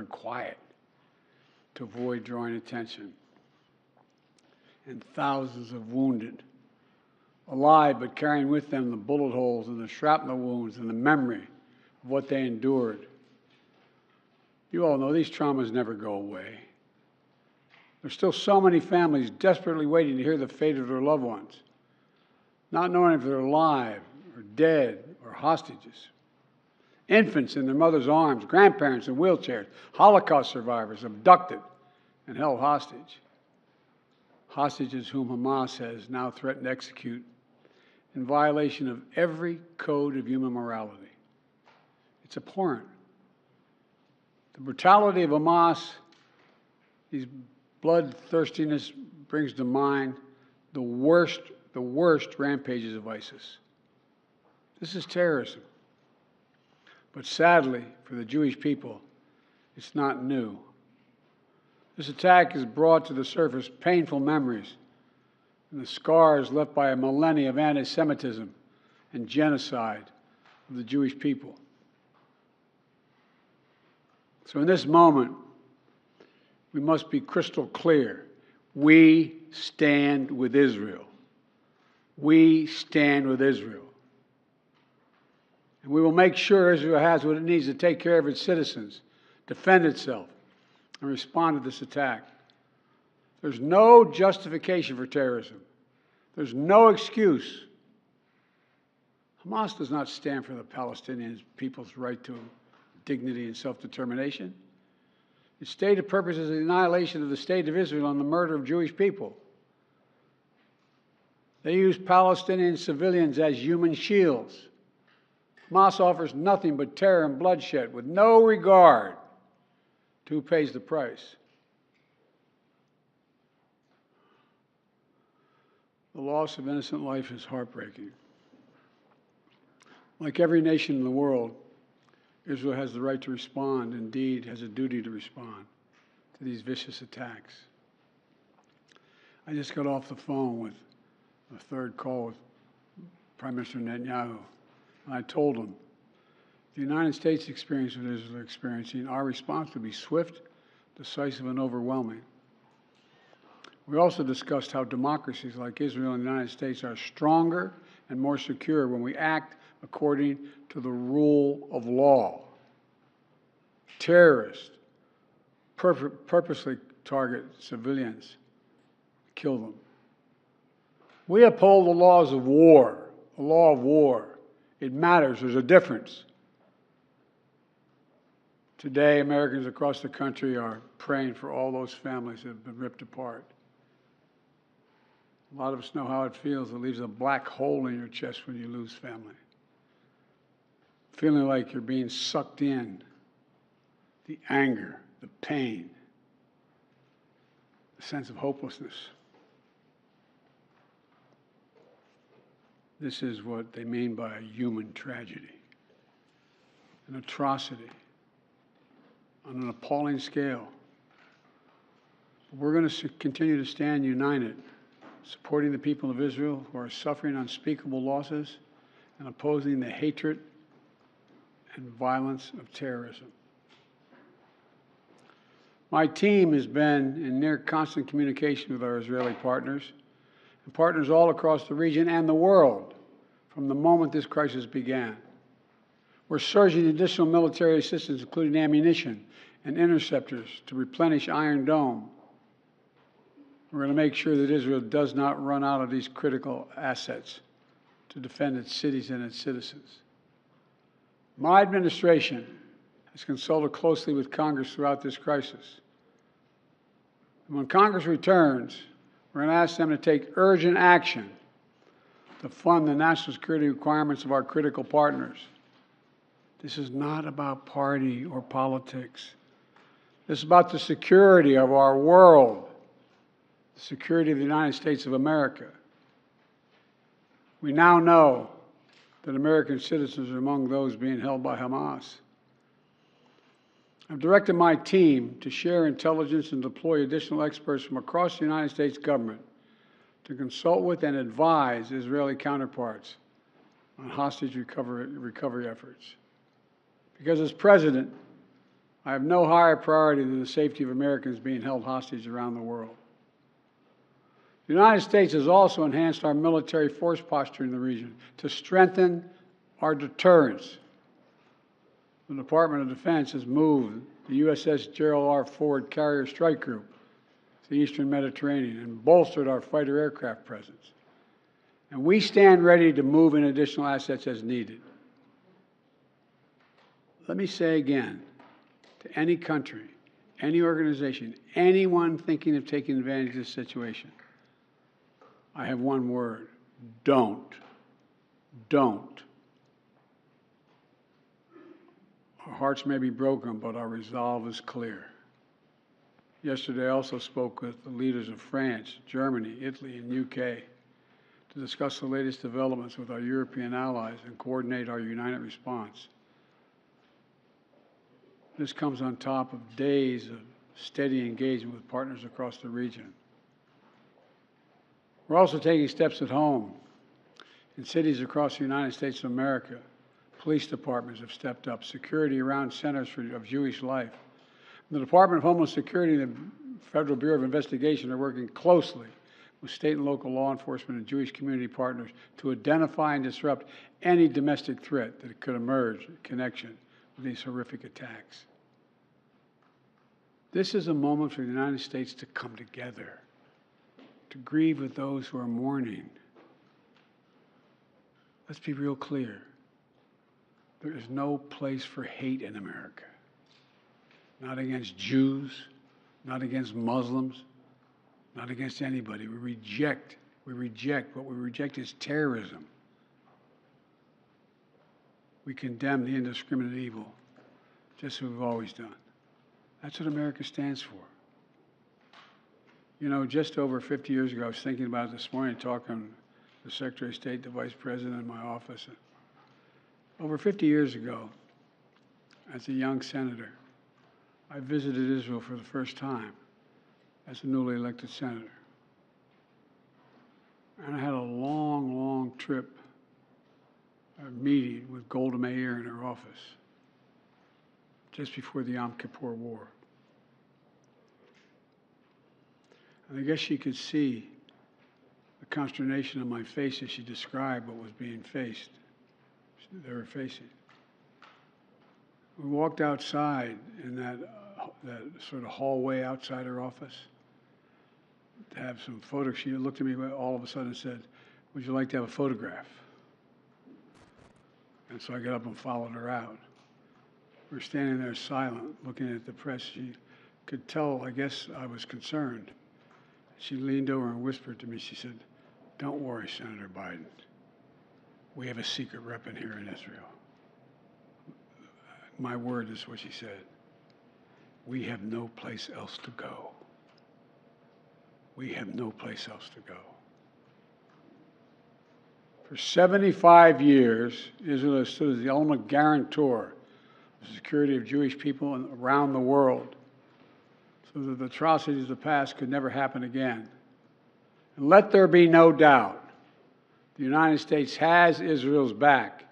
children quiet to avoid drawing attention. And thousands of wounded, alive but carrying with them the bullet holes and the shrapnel wounds and the memory of what they endured. You all know these traumas never go away. There's still so many families desperately waiting to hear the fate of their loved ones, not knowing if they're alive or dead or hostages. Infants in their mother's arms, grandparents in wheelchairs, Holocaust survivors abducted and held hostage. Hostages whom Hamas has now threatened to execute in violation of every code of human morality. It's abhorrent. The brutality of Hamas, these bloodthirstiness brings to mind the worst rampages of ISIS. This is terrorism. But sadly, for the Jewish people, it's not new. This attack has brought to the surface painful memories and the scars left by a millennia of anti-Semitism and genocide of the Jewish people. So in this moment, we must be crystal clear. We stand with Israel. We stand with Israel. And we will make sure Israel has what it needs to take care of its citizens, defend itself, and respond to this attack. There's no justification for terrorism. There's no excuse. Hamas does not stand for the Palestinian people's right to dignity and self-determination. Its stated purpose is the annihilation of the state of Israel and the murder of Jewish people. They use Palestinian civilians as human shields. Hamas offers nothing but terror and bloodshed with no regard to who pays the price. The loss of innocent life is heartbreaking. Like every nation in the world, Israel has the right to respond, indeed has a duty to respond to these vicious attacks. I just got off the phone with a third call with Prime Minister Netanyahu, and I told him, the United States experience what Israel is experiencing, our response will be swift, decisive, and overwhelming. We also discussed how democracies like Israel and the United States are stronger and more secure when we act according to the rule of law. Terrorists purposely target civilians, kill them. We uphold the laws of war, the law of war. It matters. There's a difference. Today, Americans across the country are praying for all those families that have been ripped apart. A lot of us know how it feels. It leaves a black hole in your chest when you lose family. Feeling like you're being sucked in. The anger, the pain, the sense of hopelessness. This is what they mean by a human tragedy, an atrocity on an appalling scale. We're going to continue to stand united, supporting the people of Israel who are suffering unspeakable losses and opposing the hatred and violence of terrorism. My team has been in near constant communication with our Israeli partners and partners all across the region and the world from the moment this crisis began. We're surging additional military assistance, including ammunition and interceptors, to replenish Iron Dome. We're going to make sure that Israel does not run out of these critical assets to defend its cities and its citizens. My administration has consulted closely with Congress throughout this crisis. And when Congress returns, we're going to ask them to take urgent action to fund the national security requirements of our critical partners. This is not about party or politics. This is about the security of our world, the security of the United States of America. We now know that American citizens are among those being held by Hamas. I've directed my team to share intelligence and deploy additional experts from across the United States government to consult with and advise Israeli counterparts on hostage recovery efforts. Because as president, I have no higher priority than the safety of Americans being held hostage around the world. The United States has also enhanced our military force posture in the region to strengthen our deterrence. The Department of Defense has moved the USS Gerald R. Ford Carrier Strike Group to the Eastern Mediterranean and bolstered our fighter aircraft presence. And we stand ready to move in additional assets as needed. Let me say again, to any country, any organization, anyone thinking of taking advantage of this situation, I have one word: don't. Don't. Our hearts may be broken, but our resolve is clear. Yesterday, I also spoke with the leaders of France, Germany, Italy, and UK to discuss the latest developments with our European allies and coordinate our united response. This comes on top of days of steady engagement with partners across the region. We're also taking steps at home. In cities across the United States of America, police departments have stepped up security around centers of Jewish life. The Department of Homeland Security and the Federal Bureau of Investigation are working closely with state and local law enforcement and Jewish community partners to identify and disrupt any domestic threat that could emerge in connection with these horrific attacks. This is a moment for the United States to come together, to grieve with those who are mourning. Let's be real clear. There is no place for hate in America. Not against Jews, not against Muslims, not against anybody. We reject. What we reject is terrorism. We condemn the indiscriminate evil, just as we've always done. That's what America stands for. You know, just over 50 years ago, I was thinking about it this morning, talking to the Secretary of State, the Vice President in my office. Over 50 years ago, as a young senator, I visited Israel for the first time as a newly elected senator. And I had a long, long trip, a meeting with Golda Meir in her office, just before the Yom Kippur War. And I guess she could see the consternation on my face as she described what was being faced. They were facing. We walked outside in that sort of hallway outside her office to have some photos. She looked at me all of a sudden and said, "Would you like to have a photograph?" And so I got up and followed her out. We were standing there silent, looking at the press. She could tell, I guess, I was concerned. She leaned over and whispered to me, she said, "Don't worry, Senator Biden. We have a secret rep in here in Israel." My word is what she said. We have no place else to go. We have no place else to go. For 75 years, Israel has stood as the ultimate guarantor of the security of Jewish people around the world, so that the atrocities of the past could never happen again. And let there be no doubt, the United States has Israel's back.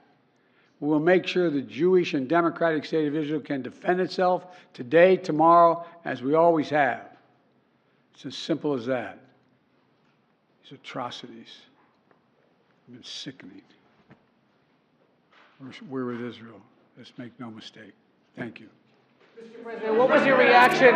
We will make sure the Jewish and democratic state of Israel can defend itself today, tomorrow, as we always have. It's as simple as that. These atrocities have been sickening. We're with Israel. Let's make no mistake. Thank you. Mr. President, what was your reaction?